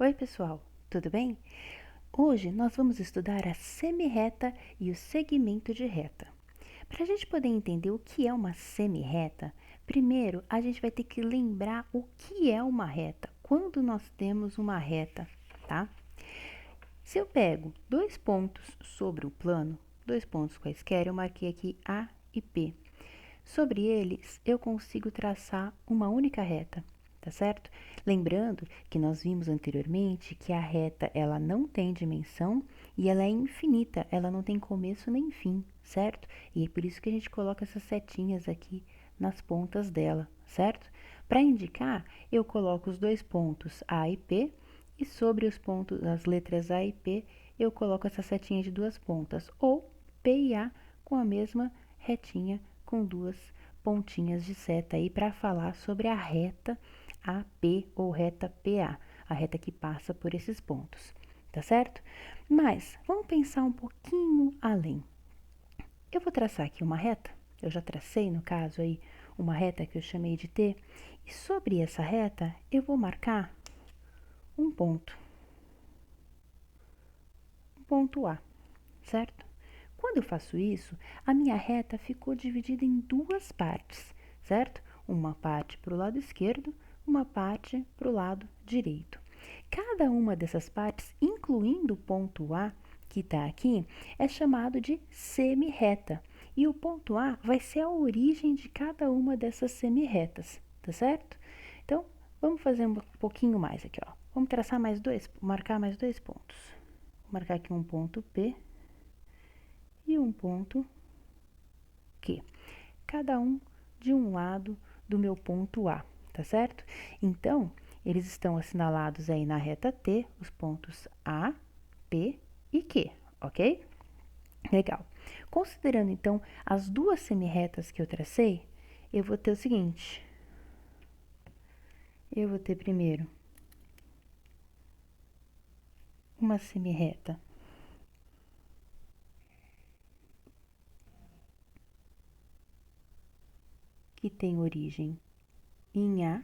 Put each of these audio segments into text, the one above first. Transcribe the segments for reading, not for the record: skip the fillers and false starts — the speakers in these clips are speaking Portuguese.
Oi, pessoal, tudo bem? Hoje nós vamos estudar a semirreta e o segmento de reta. Para a gente poder entender o que é uma semirreta, primeiro a gente vai ter que lembrar o que é uma reta, quando nós temos uma reta, tá? Se eu pego dois pontos sobre o plano, dois pontos quaisquer, eu marquei aqui A e P. Sobre eles, eu consigo traçar uma única reta, tá certo? Lembrando que nós vimos anteriormente que a reta ela não tem dimensão e ela é infinita, ela não tem começo nem fim, certo? E é por isso que a gente coloca essas setinhas aqui nas pontas dela, certo? Para indicar, eu coloco os dois pontos A e P e sobre os pontos, as letras A e P, eu coloco essa setinha de duas pontas, ou P e A com a mesma retinha com duas pontinhas de seta aí para falar sobre a reta AP ou reta PA, a reta que passa por esses pontos, tá certo? Mas vamos pensar um pouquinho além. Eu vou traçar aqui uma reta, eu já tracei no caso aí uma reta que eu chamei de T, e sobre essa reta eu vou marcar um ponto A, certo? Quando eu faço isso, a minha reta ficou dividida em duas partes, certo? Uma parte para o lado esquerdo, uma parte para o lado direito. Cada uma dessas partes, incluindo o ponto A, que está aqui, é chamado de semirreta. E o ponto A vai ser a origem de cada uma dessas semirretas, tá certo? Então, vamos fazer um pouquinho mais aqui, ó. Vamos traçar mais dois, marcar mais dois pontos. Vou marcar aqui um ponto P e um ponto Q, cada um de um lado do meu ponto A, tá certo? Então, eles estão assinalados aí na reta T, os pontos A, P e Q, ok? Legal. Considerando, então, as duas semirretas que eu tracei, eu vou ter o seguinte. Eu vou ter primeiro uma semirreta que tem origem em A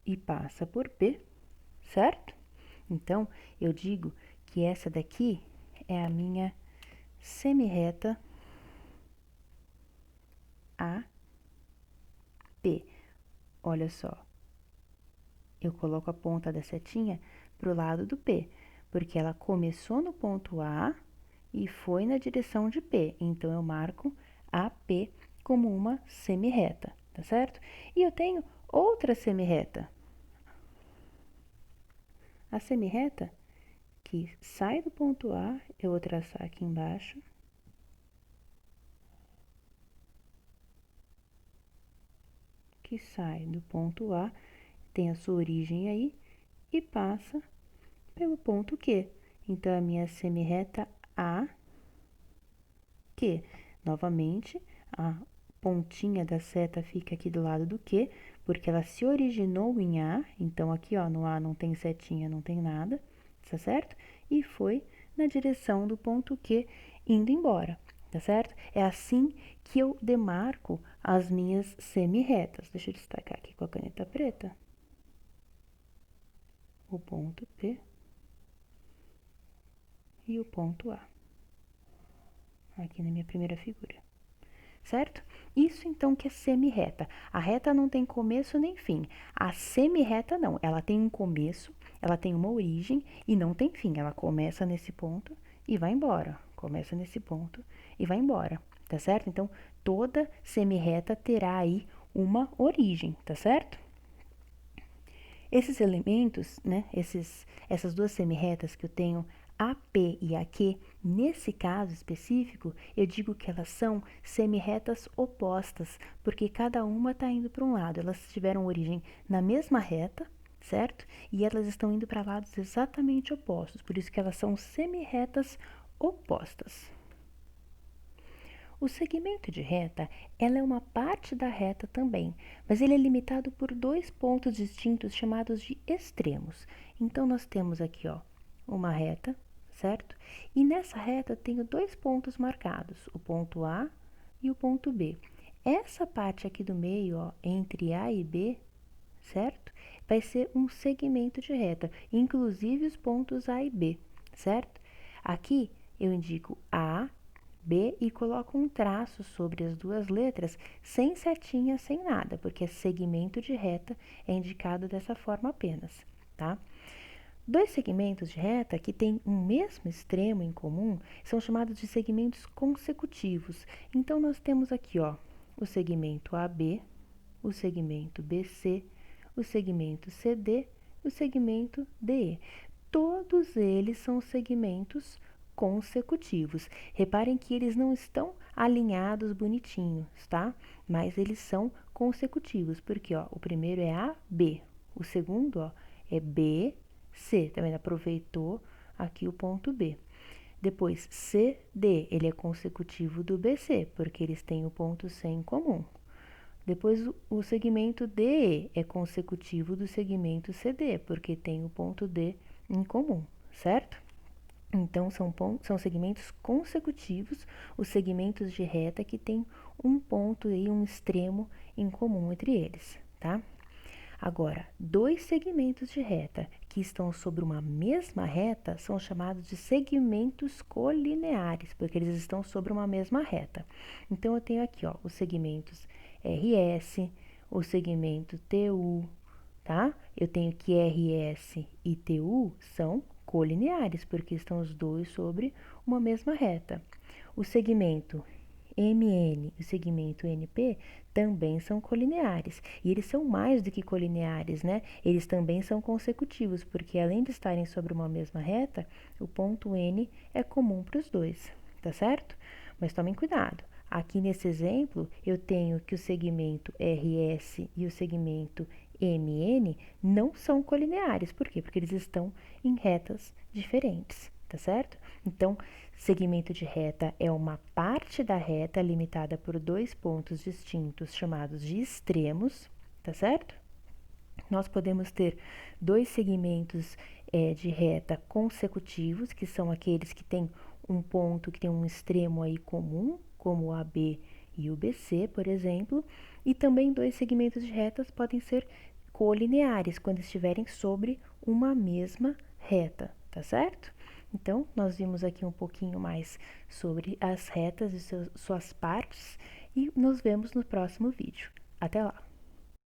e passa por P, certo? Então, eu digo que essa daqui é a minha semirreta AP. Olha só, eu coloco a ponta da setinha para o lado do P, porque ela começou no ponto A e foi na direção de P. Então, eu marco AP como uma semirreta, tá certo? E eu tenho outra semirreta. A semirreta que sai do ponto A, eu vou traçar aqui embaixo. Que sai do ponto A, tem a sua origem aí e passa pelo ponto Q. Então, a minha semirreta AQ. Novamente, a pontinha da seta fica aqui do lado do Q, porque ela se originou em A. Então, aqui, ó, no A não tem setinha, não tem nada, tá certo? E foi na direção do ponto Q, indo embora, tá certo? É assim que eu demarco as minhas semirretas. Deixa eu destacar aqui com a caneta preta. O ponto P e o ponto A, aqui na minha primeira figura, certo? Isso então que é semirreta. A reta não tem começo nem fim. A semirreta não, ela tem um começo, ela tem uma origem e não tem fim. Ela começa nesse ponto e vai embora. Começa nesse ponto e vai embora, tá certo? Então, toda semirreta terá aí uma origem, tá certo? Esses elementos, né, essas duas semirretas que eu tenho, AP e AQ, nesse caso específico, eu digo que elas são semirretas opostas, porque cada uma está indo para um lado. Elas tiveram origem na mesma reta, certo? E elas estão indo para lados exatamente opostos, por isso que elas são semirretas opostas. O segmento de reta, ela é uma parte da reta também, mas ele é limitado por dois pontos distintos chamados de extremos. Então, nós temos aqui, ó, uma reta, certo? E nessa reta eu tenho dois pontos marcados, o ponto A e o ponto B. Essa parte aqui do meio, ó, entre A e B, certo? vai ser um segmento de reta, inclusive os pontos A e B, certo? Aqui eu indico A, B e coloco um traço sobre as duas letras, sem setinha, sem nada, porque segmento de reta é indicado dessa forma apenas, tá? Dois segmentos de reta que têm um mesmo extremo em comum são chamados de segmentos consecutivos. Então, nós temos aqui, ó, o segmento AB, o segmento BC, o segmento CD, o segmento DE. Todos eles são segmentos consecutivos. Reparem que eles não estão alinhados bonitinhos, tá? Mas eles são consecutivos, porque ó, o primeiro é AB, o segundo ó, é BC, também aproveitou aqui o ponto B. Depois, CD, ele é consecutivo do BC, porque eles têm o ponto C em comum. Depois, o segmento DE é consecutivo do segmento CD, porque tem o ponto D em comum, certo? Então, são segmentos consecutivos, os segmentos de reta que tem um ponto e um extremo em comum entre eles, tá? Agora, dois segmentos de reta que estão sobre uma mesma reta são chamados de segmentos colineares, porque eles estão sobre uma mesma reta. Então, eu tenho aqui, ó, os segmentos RS, o segmento TU, tá? Eu tenho que RS e TU são colineares, porque estão os dois sobre uma mesma reta. O segmento MN e o segmento NP também são colineares. E eles são mais do que colineares, né? Eles também são consecutivos, porque além de estarem sobre uma mesma reta, o ponto N é comum para os dois, tá certo? Mas tomem cuidado. Aqui nesse exemplo, eu tenho que o segmento RS e o segmento MN não são colineares. Por quê? Porque eles estão em retas diferentes, tá certo? Então, segmento de reta é uma parte da reta limitada por dois pontos distintos chamados de extremos, tá certo? Nós podemos ter dois segmentos de reta consecutivos, que são aqueles que têm um ponto que tem um extremo aí comum, como o AB e o BC, por exemplo, e também dois segmentos de retas podem ser colineares, quando estiverem sobre uma mesma reta, tá certo? Então, nós vimos aqui um pouquinho mais sobre as retas e suas partes e nos vemos no próximo vídeo. Até lá!